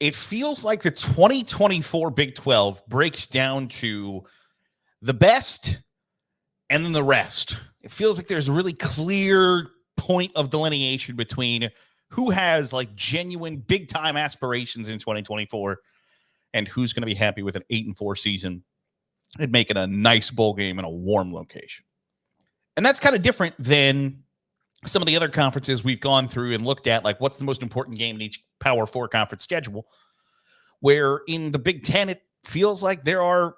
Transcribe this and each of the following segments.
it feels like the 2024 Big 12 breaks down to the best and then the rest. It feels like there's a really clear point of delineation between who has like genuine big time aspirations in 2024 and who's going to be happy with an 8-4 season and making a nice bowl game in a warm location. And that's kind of different than some of the other conferences we've gone through and looked at, like what's the most important game in each Power 4 conference schedule, where in the Big 10, it feels like there are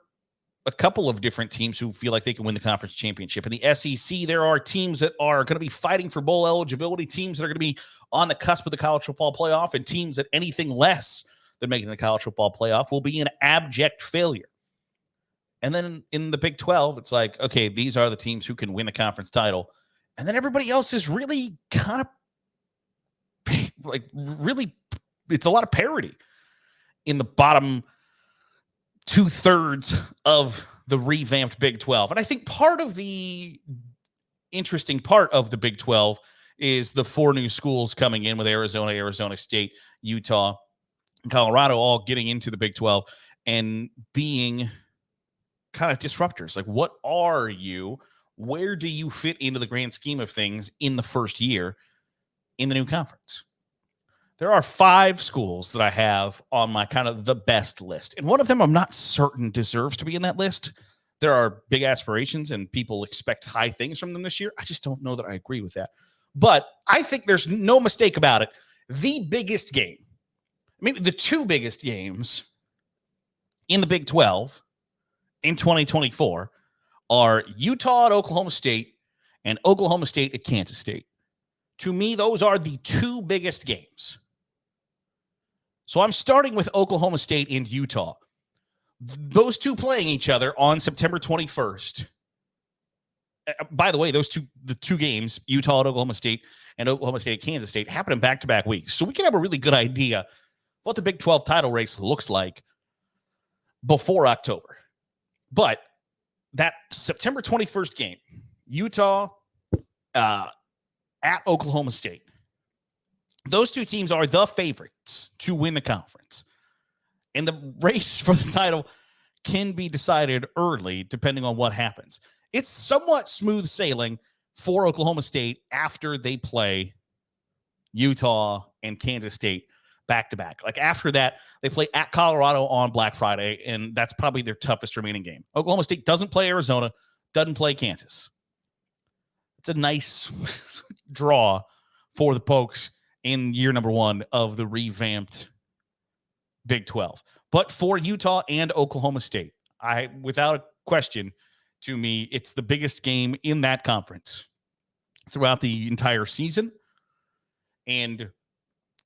a couple of different teams who feel like they can win the conference championship. In the SEC, there are teams that are going to be fighting for bowl eligibility, teams that are going to be on the cusp of the college football playoff, and teams that anything less than making the college football playoff will be an abject failure. And then in the Big 12, it's like, okay, these are the teams who can win the conference title. And then everybody else is really kind of like really, it's a lot of parity in the bottom 2/3 of the revamped Big 12. And I think part of the interesting part of the Big 12 is the 4 new schools coming in with Arizona, Arizona State, Utah, and Colorado all getting into the Big 12 and being kind of disruptors. Like, what are you? Where do you fit into the grand scheme of things in the first year in the new conference? There are 5 schools that I have on my kind of the best list. And one of them I'm not certain deserves to be in that list. There are big aspirations and people expect high things from them this year. I just don't know that I agree with that. But I think there's no mistake about it. The biggest game, maybe the 2 biggest games in the Big 12 in 2024 are Utah at Oklahoma State and Oklahoma State at Kansas State. To me, those are the 2 biggest games. So I'm starting with Oklahoma State and Utah. Those 2 playing each other on September 21st. By the way, the 2 games, Utah at Oklahoma State and Oklahoma State at Kansas State, happen in back-to-back weeks. So we can have a really good idea of what the Big 12 title race looks like before October. But that September 21st game, Utah at Oklahoma State, those 2 teams are the favorites to win the conference. And the race for the title can be decided early depending on what happens. It's somewhat smooth sailing for Oklahoma State after they play Utah and Kansas State back-to-back. Like after that, they play at Colorado on Black Friday, and that's probably their toughest remaining game. Oklahoma State doesn't play Arizona, doesn't play Kansas. It's a nice draw for the Pokes in year number 1 of the revamped Big 12. But for Utah and Oklahoma State, without a question, to me, it's the biggest game in that conference throughout the entire season. And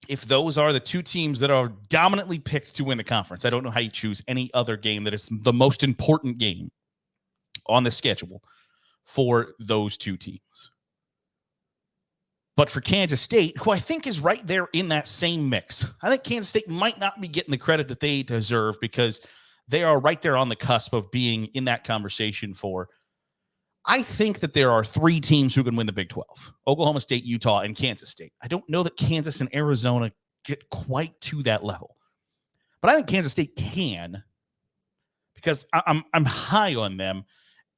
if those are the 2 teams that are dominantly picked to win the conference, I don't know how you choose any other game that is the most important game on the schedule for those 2 teams. But for Kansas State, who I think is right there in that same mix, I think Kansas State might not be getting the credit that they deserve because they are right there on the cusp of being in that conversation for. I think that there are 3 teams who can win the Big 12: Oklahoma State, Utah, and Kansas State. I don't know that Kansas and Arizona get quite to that level, but I think Kansas State can because I'm high on them.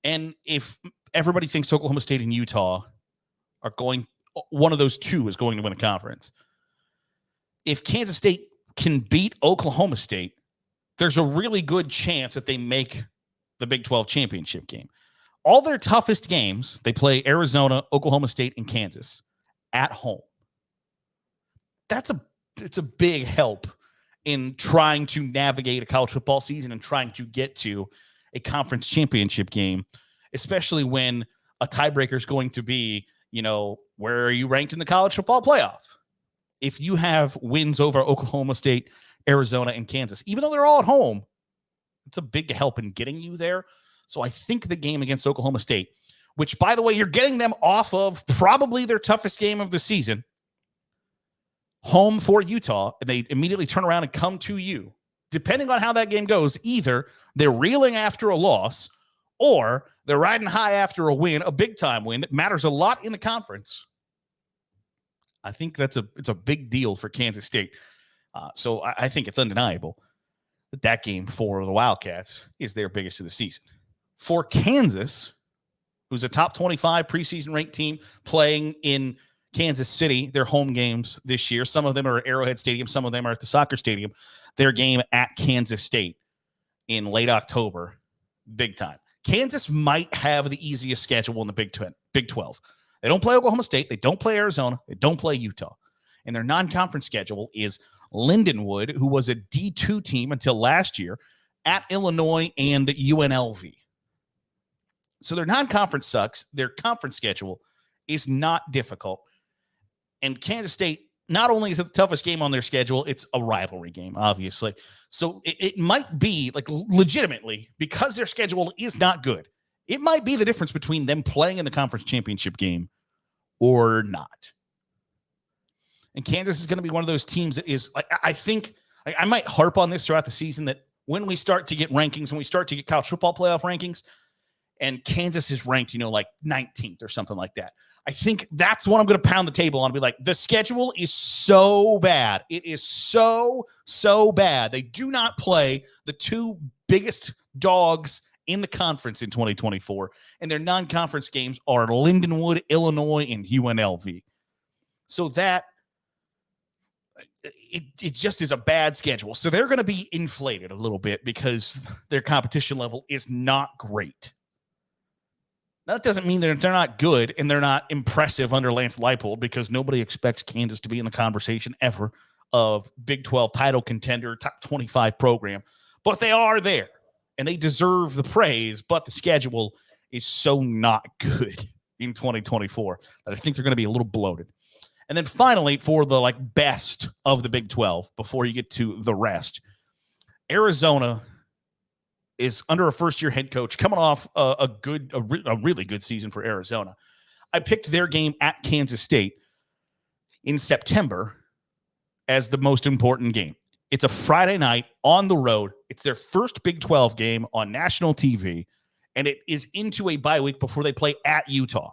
And if everybody thinks Oklahoma State and Utah are going, one of those 2 is going to win a conference. If Kansas State can beat Oklahoma State, there's a really good chance that they make the Big 12 championship game. All their toughest games, they play Arizona, Oklahoma State, and Kansas at home. It's a big help in trying to navigate a college football season and trying to get to a conference championship game, especially when a tiebreaker is going to be, where are you ranked in the college football playoff? If you have wins over Oklahoma State, Arizona, and Kansas, even though they're all at home, it's a big help in getting you there. So I think the game against Oklahoma State, which, by the way, you're getting them off of probably their toughest game of the season, home for Utah, and they immediately turn around and come to you. Depending on how that game goes, either they're reeling after a loss or they're riding high after a win, a big-time win. It matters a lot in the conference. I think it's a big deal for Kansas State. So I think it's undeniable that game for the Wildcats is their biggest of the season. For Kansas, who's a top 25 preseason ranked team playing in Kansas City, their home games this year. Some of them are at Arrowhead Stadium. Some of them are at the soccer stadium. Their game at Kansas State in late October, big time. Kansas might have the easiest schedule in the Big 12. They don't play Oklahoma State. They don't play Arizona. They don't play Utah. And their non-conference schedule is Lindenwood, who was a D2 team until last year, at Illinois and UNLV. So their non-conference sucks. Their conference schedule is not difficult. And Kansas State, not only is it the toughest game on their schedule, it's a rivalry game, obviously. So it might be, like, legitimately, because their schedule is not good, it might be the difference between them playing in the conference championship game or not. And Kansas is going to be one of those teams that is, like, I think, like, I might harp on this throughout the season, that when we start to get rankings, when we start to get college football playoff rankings, and Kansas is ranked, like 19th or something like that, I think that's what I'm going to pound the table on and be like, the schedule is so bad. It is so bad. They do not play the two biggest dogs in the conference in 2024, and their non-conference games are Lindenwood, Illinois, and UNLV. So that it just is a bad schedule. So they're going to be inflated a little bit because their competition level is not great. That doesn't mean that they're not good and they're not impressive under Lance Leipold, because nobody expects Kansas to be in the conversation ever of Big 12 title contender, top 25 program. But they are there, and they deserve the praise, but the schedule is so not good in 2024 that I think they're going to be a little bloated. And then finally, for the best of the Big 12, before you get to the rest, Arizona is under a first-year head coach, coming off a really good season for Arizona. I picked their game at Kansas State in September as the most important game. It's a Friday night on the road. It's their first Big 12 game on national TV, and it is into a bye week before they play at Utah.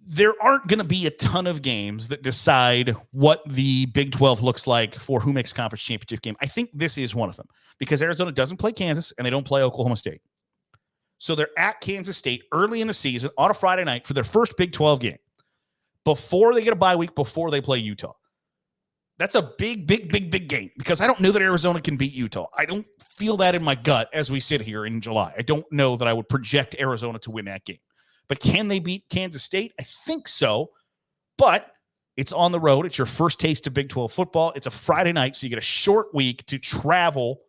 There aren't going to be a ton of games that decide what the Big 12 looks like for who makes conference championship game. I think this is one of them, because Arizona doesn't play Kansas and they don't play Oklahoma State. So they're at Kansas State early in the season on a Friday night for their first Big 12 game before they get a bye week, before they play Utah. That's a big game, because I don't know that Arizona can beat Utah. I don't feel that in my gut as we sit here in July. I don't know that I would project Arizona to win that game. But can they beat Kansas State? I think so. But it's on the road. It's your first taste of Big 12 football. It's a Friday night, so you get a short week to travel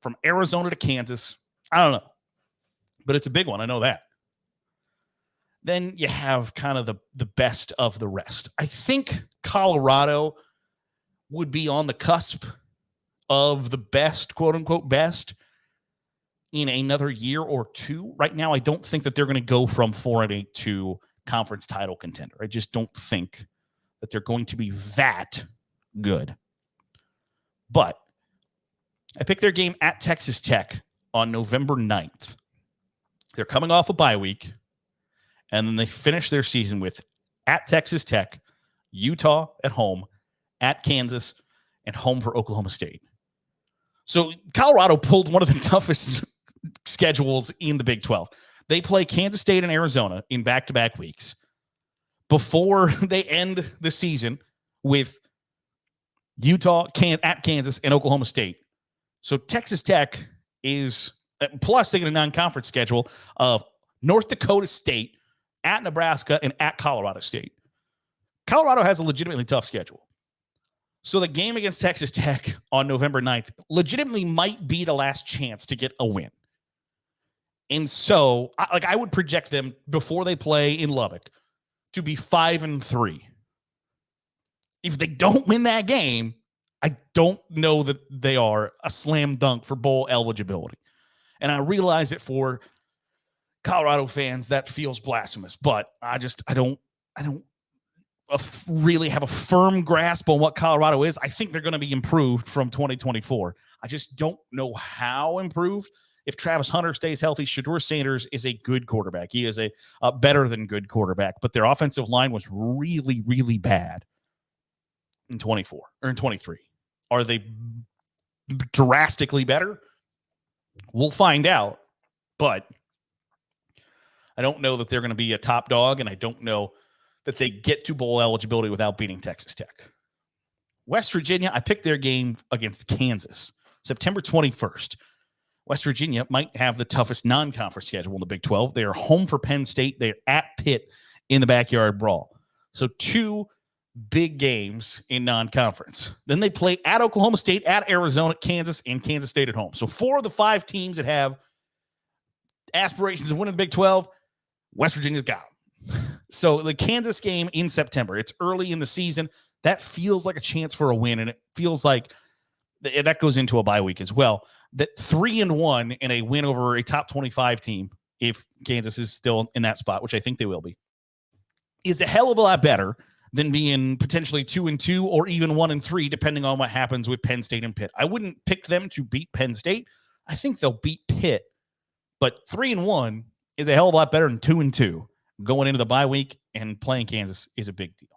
from Arizona to Kansas. I don't know. But it's a big one. I know that. Then you have kind of the best of the rest. I think Colorado would be on the cusp of the best, quote-unquote best, in another year or two. Right now, I don't think that they're going to go from 4-8 to conference title contender. I just don't think that they're going to be that good. But I picked their game at Texas Tech on November 9th. They're coming off a bye week, and then they finish their season with at Texas Tech, Utah at home, at Kansas, and home for Oklahoma State. So Colorado pulled one of the toughest schedules in the Big 12. They play Kansas State and Arizona in back-to-back weeks before they end the season with Utah, at Kansas, and Oklahoma State. So Texas Tech is, plus they get a non-conference schedule of North Dakota State, at Nebraska, and at Colorado State. Colorado has a legitimately tough schedule. So the game against Texas Tech on November 9th legitimately might be the last chance to get a win. And so, I would project them before they play in Lubbock to be 5-3. If they don't win that game, I don't know that they are a slam dunk for bowl eligibility. And I realize that for Colorado fans, that feels blasphemous, but I don't really have a firm grasp on what Colorado is. I think they're going to be improved from 2024. I just don't know how improved. If Travis Hunter stays healthy, Shedeur Sanders is a good quarterback. He is a better than good quarterback, but their offensive line was really, really bad. in 24 or in 23? Are they drastically better? We'll find out, but I don't know that they're going to be a top dog, and I don't know that they get to bowl eligibility without beating Texas Tech. West Virginia, I picked their game against Kansas, September 21st. West Virginia might have the toughest non-conference schedule in the Big 12. They are home for Penn State. They're at Pitt in the backyard brawl. So 2 big games in non-conference. Then they play at Oklahoma State, at Arizona, Kansas, and Kansas State at home. So 4 of the 5 teams that have aspirations of winning the Big 12, West Virginia's got them. So the Kansas game in September, it's early in the season. That feels like a chance for a win, and it feels like that goes into a bye week as well. That 3-1 in a win over a top 25 team, if Kansas is still in that spot, which I think they will be, is a hell of a lot better than being potentially 2-2 or even 1-3, depending on what happens with Penn State and Pitt. I wouldn't pick them to beat Penn State. I think they'll beat Pitt, but 3-1 is a hell of a lot better than 2-2. Going into the bye week and playing Kansas is a big deal.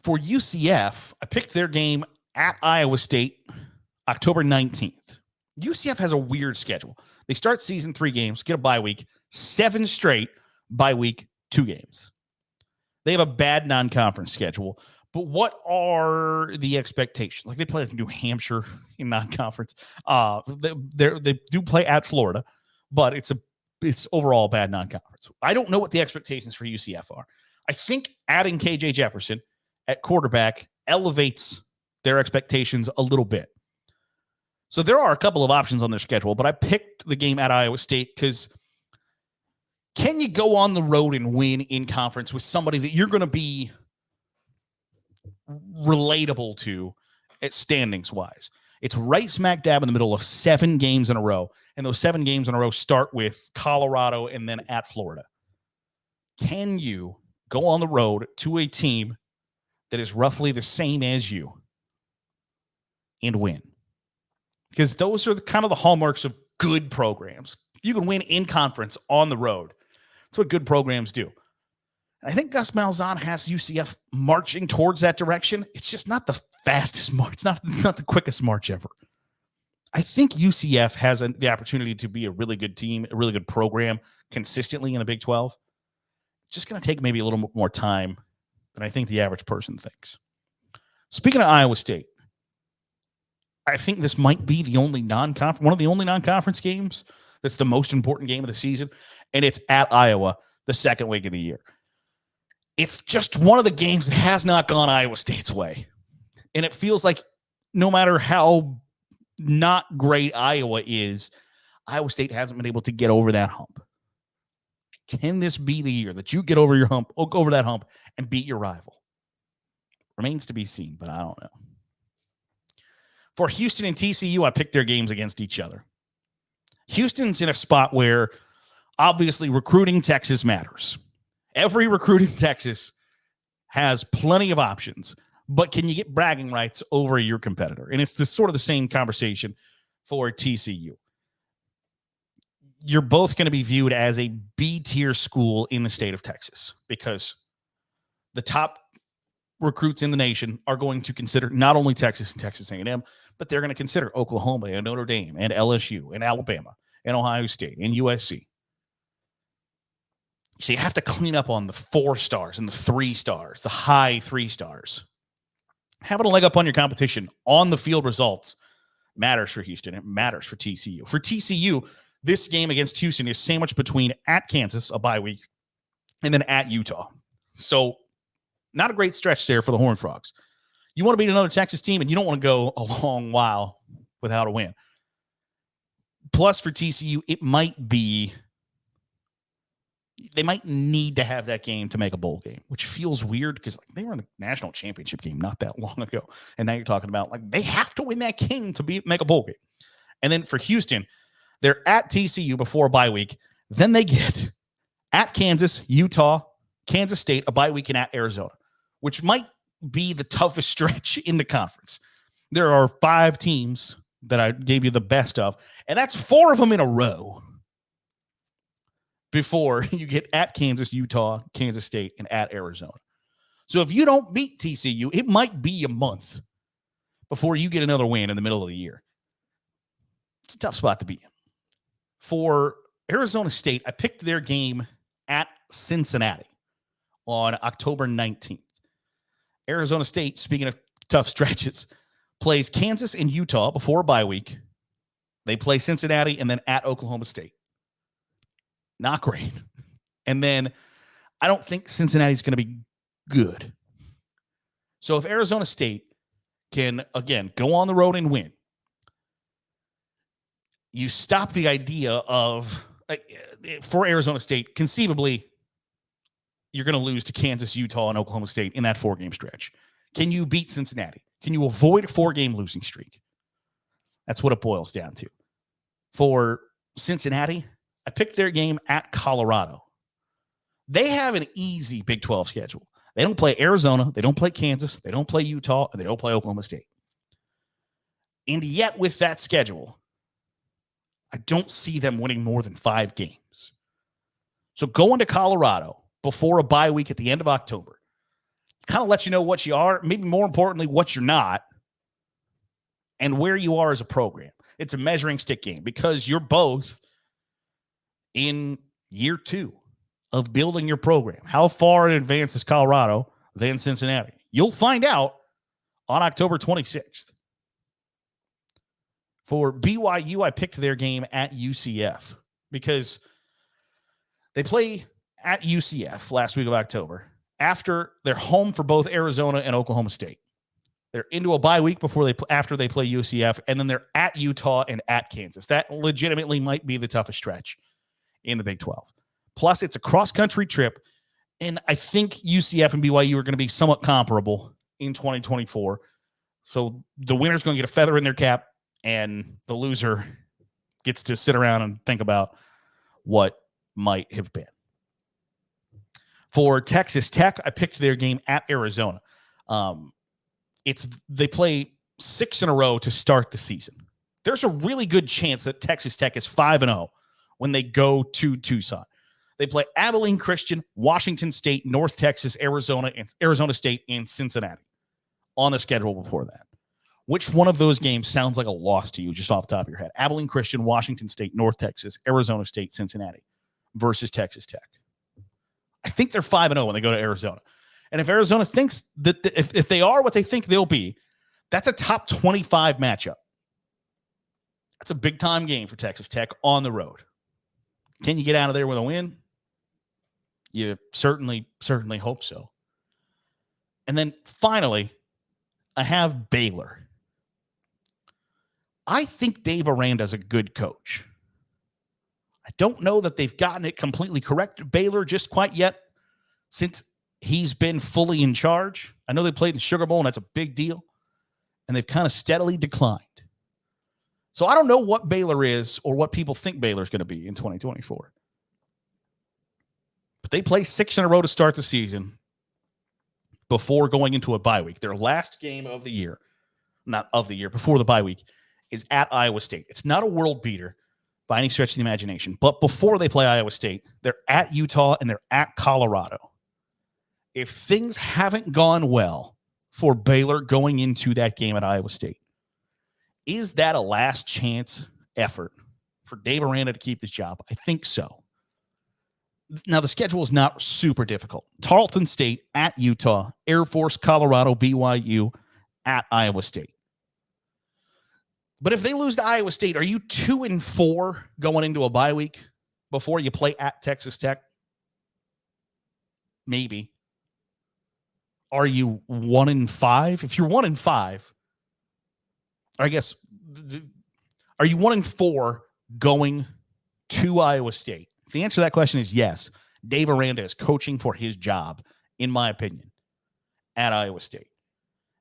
For UCF, I picked their game at Iowa State, October 19th. UCF has a weird schedule. They start season 3 games, get a bye week, 7 straight, bye week, 2 games. They have a bad non-conference schedule, but what are the expectations? Like, they play New Hampshire in non-conference. They do play at Florida, but it's overall a bad non-conference. I don't know what the expectations for UCF are. I think adding KJ Jefferson at quarterback elevates their expectations a little bit. So there are a couple of options on their schedule, but I picked the game at Iowa State because can you go on the road and win in conference with somebody that you're going to be relatable to at standings wise? It's right smack dab in the middle of 7 games in a row, and those 7 games in a row start with Colorado and then at Florida. Can you go on the road to a team that is roughly the same as you and win? Because those are kind of the hallmarks of good programs. You can win in conference on the road. That's what good programs do. I think Gus Malzahn has UCF marching towards that direction. It's just not the fastest march. It's not the quickest march ever. I think UCF has the opportunity to be a really good team, a really good program consistently in the Big 12. It's just going to take maybe a little more time than I think the average person thinks. Speaking of Iowa State, I think this might be one of the only non-conference games that's the most important game of the season, and it's at Iowa the second week of the year. It's just one of the games that has not gone Iowa State's way, and it feels like no matter how not great Iowa is, Iowa State hasn't been able to get over that hump. Can this be the year that you get over that hump and beat your rival? Remains to be seen, but I don't know. For Houston and TCU, I picked their games against each other. Houston's in a spot where obviously recruiting Texas matters. Every recruit in Texas has plenty of options, but can you get bragging rights over your competitor? And it's sort of the same conversation for TCU. You're both going to be viewed as a B-tier school in the state of Texas because the top recruits in the nation are going to consider not only Texas and Texas A&M, but they're going to consider Oklahoma and Notre Dame and LSU and Alabama and Ohio State and USC. So you have to clean up on the 4 stars and the 3 stars, the high 3 stars. Having a leg up on your competition on the field results matters for Houston. It matters for TCU. For TCU, this game against Houston is sandwiched between at Kansas, a bye week, and then at Utah. So not a great stretch there for the Horned Frogs. You want to beat another Texas team, and you don't want to go a long while without a win. Plus, for TCU, they might need to have that game to make a bowl game, which feels weird because they were in the national championship game not that long ago. And now you're talking about they have to win that game to make a bowl game. And then for Houston, they're at TCU before a bye week. Then they get at Kansas, Utah, Kansas State, a bye week, and at Arizona, which might be the toughest stretch in the conference. There are 5 teams that I gave you the best of, and that's 4 of them in a row before you get at Kansas, Utah, Kansas State, and at Arizona. So if you don't beat TCU, it might be a month before you get another win in the middle of the year. It's a tough spot to be in. For Arizona State, I picked their game at Cincinnati on October 19th. Arizona State, speaking of tough stretches, plays Kansas and Utah before a bye week. They play Cincinnati and then at Oklahoma State. Not great. And then I don't think Cincinnati's going to be good. So if Arizona State can, again, go on the road and win, you stop the idea of, for Arizona State, conceivably, you're going to lose to Kansas, Utah, and Oklahoma State in that 4-game stretch. Can you beat Cincinnati? Can you avoid a 4-game losing streak? That's what it boils down to. For Cincinnati, I picked their game at Colorado. They have an easy Big 12 schedule. They don't play Arizona. They don't play Kansas. They don't play Utah. And they don't play Oklahoma State. And yet with that schedule, I don't see them winning more than 5 games. So going to Colorado before a bye week at the end of October kind of lets you know what you are, maybe more importantly, what you're not, and where you are as a program. It's a measuring stick game because you're both in year 2 of building your program. How far in advance is Colorado than Cincinnati? You'll find out on October 26th. For BYU, I picked their game at UCF because they play at UCF last week of October after they're home for both Arizona and Oklahoma State. They're into a bye week after they play UCF, and then they're at Utah and at Kansas. That legitimately might be the toughest stretch in the Big 12. Plus, it's a cross-country trip, and I think UCF and BYU are going to be somewhat comparable in 2024. So the winner's going to get a feather in their cap, and the loser gets to sit around and think about what might have been. For Texas Tech, I picked their game at Arizona. They play 6 in a row to start the season. There's a really good chance that Texas Tech is 5-0 when they go to Tucson. They play Abilene Christian, Washington State, North Texas, Arizona State, and Cincinnati on the schedule before that. Which one of those games sounds like a loss to you just off the top of your head? Abilene Christian, Washington State, North Texas, Arizona State, Cincinnati versus Texas Tech. I think they're 5-0 when they go to Arizona. And if Arizona thinks that if they are what they think they'll be, that's a top 25 matchup. That's a big-time game for Texas Tech on the road. Can you get out of there with a win? You certainly hope so. And then finally, I have Baylor. I think Dave Aranda's a good coach. I don't know that they've gotten it completely correct, Baylor, just quite yet, since he's been fully in charge. I know they played in the Sugar Bowl, and that's a big deal. And they've kind of steadily declined. So I don't know what Baylor is or what people think Baylor's going to be in 2024. But they play 6 in a row to start the season before going into a bye week. Their last game of the year, not of the year, before the bye week, is at Iowa State. It's not a world beater by any stretch of the imagination. But before they play Iowa State, they're at Utah and they're at Colorado. If things haven't gone well for Baylor going into that game at Iowa State, is that a last chance effort for Dave Aranda to keep his job? I think so. Now, the schedule is not super difficult. Tarleton State at Utah, Air Force, Colorado, BYU, at Iowa State. But if they lose to Iowa State, are you 2-4 going into a bye week before you play at Texas Tech? Maybe. Are you 1-5? If you're 1-5, I guess, are you 1-4 going to Iowa State? If the answer to that question is yes, Dave Aranda is coaching for his job, in my opinion, at Iowa State.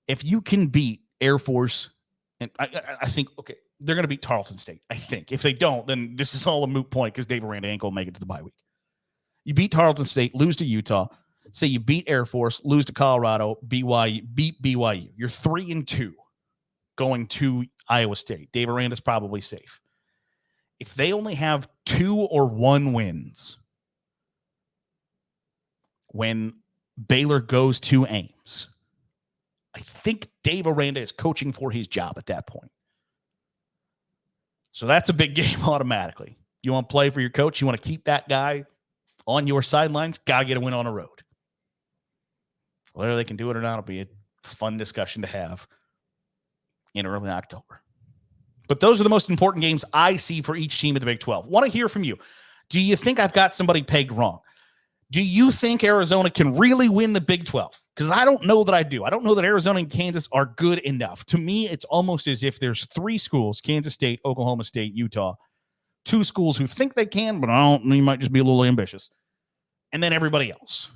If you can beat Air Force, and I think, okay, they're going to beat Tarleton State, I think. If they don't, then this is all a moot point because Dave Aranda ain't going to make it to the bye week. You beat Tarleton State, lose to Utah. Say you beat Air Force, lose to Colorado, beat BYU. You're 3-2 going to Iowa State. Dave Aranda's probably safe. If they only have 2 or 1 wins when Baylor goes to Ames. I think Dave Aranda is coaching for his job at that point. So that's a big game automatically. You want to play for your coach? You want to keep that guy on your sidelines? Got to get a win on the road. Whether they can do it or not will be a fun discussion to have in early October. But those are the most important games I see for each team in the Big 12. Want to hear from you. Do you think I've got somebody pegged wrong? Do you think Arizona can really win the Big 12? Because I don't know that I do. I don't know that Arizona and Kansas are good enough. To me, it's almost as if there's three schools, Kansas State, Oklahoma State, Utah, two schools who think they can, but I don't. You might just be a little ambitious. And then everybody else.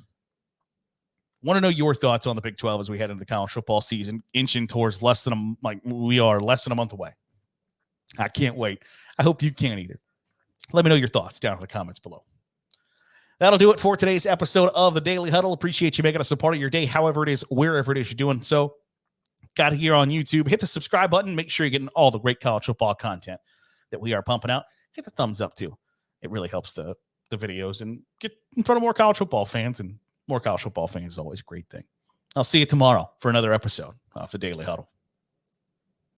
Want to know your thoughts on the Big 12 as we head into the college football season, inching towards less than a month away. I can't wait. I hope you can either. Let me know your thoughts down in the comments below. That'll do it for today's episode of the Daily Huddle. Appreciate you making us a part of your day, however it is, wherever it is you're doing so. Got here on YouTube. Hit the subscribe button. Make sure you're getting all the great college football content that we are pumping out. Hit the thumbs up, too. It really helps the videos and get in front of more college football fans, and more college football fans is always a great thing. I'll see you tomorrow for another episode of the Daily Huddle.